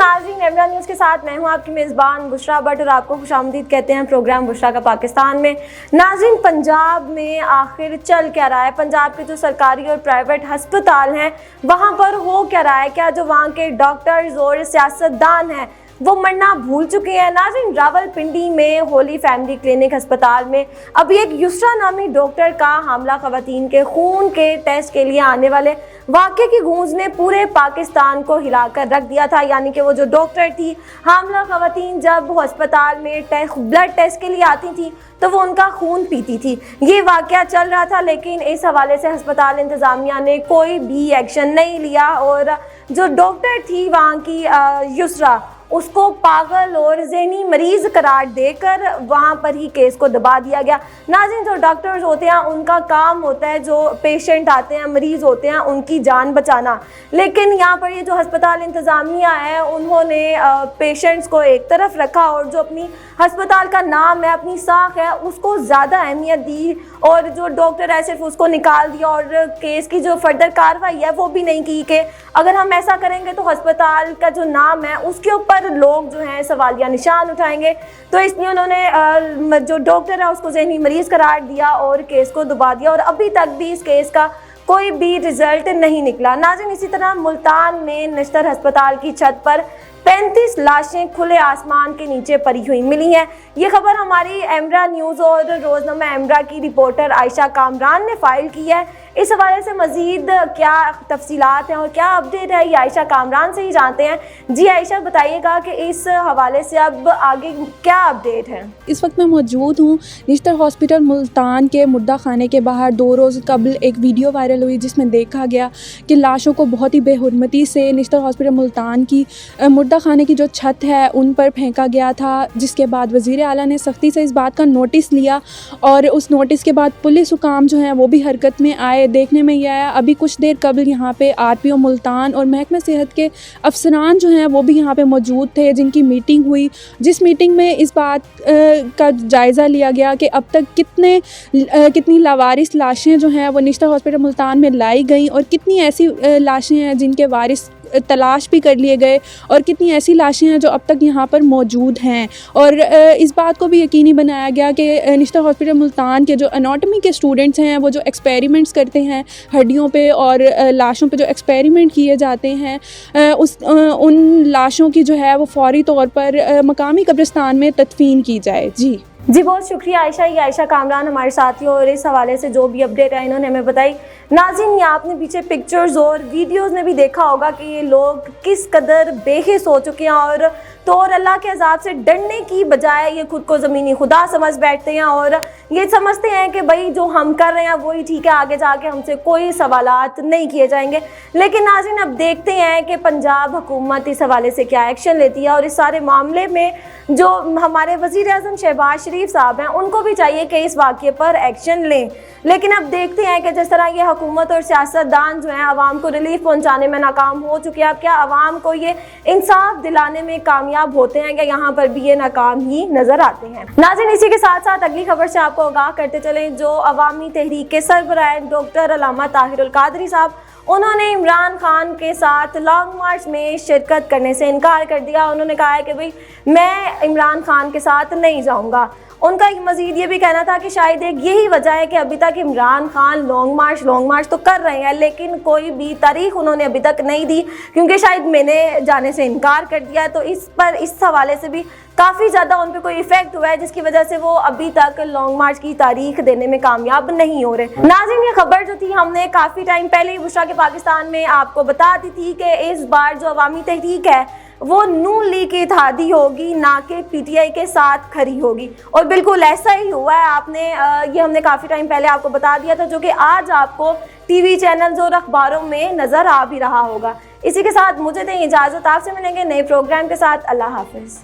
नाज़रीन, एमरा न्यूज़ के साथ मैं हूं आपकी मेज़बान बुशरा भट्ट और आपको खुशामदीद कहते हैं प्रोग्राम बुशरा का पाकिस्तान में। नाज़रीन, पंजाब में आखिर चल क्या रहा है? पंजाब के जो सरकारी और प्राइवेट हस्पताल हैं वहाँ पर हो क्या रहा है? क्या जो वहाँ के डॉक्टर्स और सियासतदान हैं वो मरना भूल चुके हैं? नाज़रीन, रावलपिंडी में होली फैमिली क्लिनिक अस्पताल में अभी एक युसरा नामी डॉक्टर का हामला खवातीन के खून के टेस्ट के लिए आने वाले वाक़े की गूंज ने पूरे पाकिस्तान को हिलाकर रख दिया था। यानी कि वो जो डॉक्टर थी, हामला खवातीन जब अस्पताल में ब्लड टेस्ट के लिए आती थी तो वो उनका खून पीती थी। ये वाक़या चल रहा था, लेकिन इस हवाले से अस्पताल इंतज़ामिया ने कोई भी एक्शन नहीं लिया और जो डॉक्टर थी वहाँ की युसरा, उसको पागल और ज़हनी मरीज़ करार देकर वहाँ पर ही केस को दबा दिया गया। नाज़रीन, जो डॉक्टर्स होते हैं उनका काम होता है जो पेशेंट आते हैं, मरीज़ होते हैं, उनकी जान बचाना। लेकिन यहाँ पर ये जो अस्पताल इंतज़ामिया है उन्होंने पेशेंट्स को एक तरफ रखा और जो अपनी अस्पताल का नाम है, अपनी साख है, उसको ज़्यादा अहमियत दी और जो डॉक्टर है सिर्फ उसको निकाल दिया और केस की जो फर्दर कार्रवाई है वो भी नहीं की कि अगर हम ऐसा करेंगे तो अस्पताल का जो नाम है उसके ऊपर लोग जो हैं सवालिया निशान उठाएंगे। तो इसलिए उन्होंने जो डॉक्टर है उसको ज़हनी मरीज़ करार दिया और केस को दबा दिया और अभी तक भी इस केस का कोई भी रिजल्ट नहीं निकला। नाज़रीन, इसी तरह मुल्तान में नश्तर अस्पताल की छत पर 35 लाशें खुले आसमान के नीचे पड़ी हुई मिली हैं। ये खबर हमारी एमरा न्यूज़ और रोज़नामा एमरा की रिपोर्टर आयशा कामरान ने फाइल की है। इस हवाले से मज़ीद क्या तफसीलात हैं और क्या अपडेट है ये आयशा कामरान से ही जानते हैं। जी आयशा, बताइएगा कि इस हवाले से अब आगे क्या अपडेट है? इस वक्त मैं मौजूद हूँ निश्तर हॉस्पिटल मुल्तान के मुर्दा खाने के बाहर। 2 रोज़ कबल एक वीडियो वायरल हुई जिसमें देखा गया कि लाशों को बहुत ही बेहुरमती से निश्तर हॉस्पिटल मुल्तान की मुर्दा खाने की जो छत है उन पर फेंका गया था, जिसके बाद वज़ीर आला ने सख्ती से इस बात का नोटिस लिया और उस नोटिस के बाद पुलिस हुकाम जो हैं वो भी हरकत में आए। देखने में यह आया अभी कुछ देर कबल यहाँ पे आरपीओ मुल्तान और महकमे सेहत के अफसरान जो हैं वो भी यहाँ पे मौजूद थे, जिनकी मीटिंग हुई, जिस मीटिंग में इस बात का जायज़ा लिया गया कि अब तक कितनी लावारिस लाशें जो हैं वो निश्तर हॉस्पिटल मुल्तान में लाई गई और कितनी ऐसी लाशें हैं जिनके वारिस तलाश भी कर लिए गए और कितनी ऐसी लाशें हैं जो अब तक यहाँ पर मौजूद हैं। और इस बात को भी यकीनी बनाया गया कि निश्तर हॉस्पिटल मुल्तान के जो एनाटॉमी के स्टूडेंट्स हैं वो जो एक्सपेरिमेंट्स करते हैं हड्डियों पे और लाशों पे जो एक्सपेरिमेंट किए जाते हैं उन लाशों की जो है वो फौरी तौर पर मकामी कब्रिस्तान में तदफीन की जाए। जी, बहुत शुक्रिया आयशा। ये आयशा कामरान हमारे साथी और इस हवाले से जो भी अपडेट है इन्होंने हमें बताई। नाज़रीन, ये आपने पीछे पिक्चर्स और वीडियोस में भी देखा होगा कि ये लोग किस कदर बेहिस हो चुके हैं और तो और अल्लाह के अज़ाब से डरने की बजाय ये खुद को ज़मीनी खुदा समझ बैठते हैं और ये समझते हैं कि भाई जो हम कर रहे हैं वही ठीक है, आगे जाके हमसे कोई सवालात नहीं किए जाएंगे। लेकिन नाज़रीन, अब देखते हैं कि पंजाब हुकूमत इस हवाले से क्या एक्शन लेती है और इस सारे मामले में जो हमारे वज़ीर आज़म शहबाज शरीफ साहब हैं उनको भी चाहिए कि इस वाक़े पर एक्शन लें। लेकिन अब देखते हैं कि जिस तरह ये हुकूमत और सियासतदान जो हैं आवाम को रिलीफ पहुँचाने में नाकाम हो चुके हैं, अब क्या आवाम को ये इंसाफ दिलाने में कामयाब होते हैं कि यहाँ पर भी ये नाकाम ही नज़र आते हैं? नाज़रीन, इसी के साथ साथ अगली खबर से आपको आगाह करते चलें। जो अवामी तहरीक के सरबराह डॉक्टर अल्लामा ताहिरुल कादरी साहब, उन्होंने इमरान खान के साथ लॉन्ग मार्च में शिरकत करने से इनकार कर दिया। उन्होंने कहा है कि भाई मैं इमरान खान के साथ नहीं जाऊंगा। उनका मज़ीद ये भी कहना था कि शायद एक यही वजह है कि अभी तक इमरान खान लॉन्ग मार्च तो कर रहे हैं लेकिन कोई भी तारीख उन्होंने अभी तक नहीं दी, क्योंकि शायद मैंने जाने से इनकार कर दिया। तो इस हवाले से भी काफ़ी ज़्यादा उन पर कोई इफेक्ट हुआ है जिसकी वजह से वो अभी तक लॉन्ग मार्च की तारीख देने में कामयाब नहीं हो रहे। नाज़रीन, ये खबर जो थी हमने काफ़ी टाइम पहले ही बुशरा के पाकिस्तान में आपको बता दी थी कि इस बार जो अवामी तहरीक है वो नून लीग की इत्तेहादी होगी, ना कि पीटीआई के साथ खड़ी होगी। और बिल्कुल ऐसा ही हुआ है। ये हमने काफ़ी टाइम पहले आपको बता दिया था, जो कि आज आपको टीवी चैनल्स और अखबारों में नज़र आ भी रहा होगा। इसी के साथ मुझे दें इजाज़त, आपसे मिलेंगे नए प्रोग्राम के साथ। अल्लाह हाफिज़।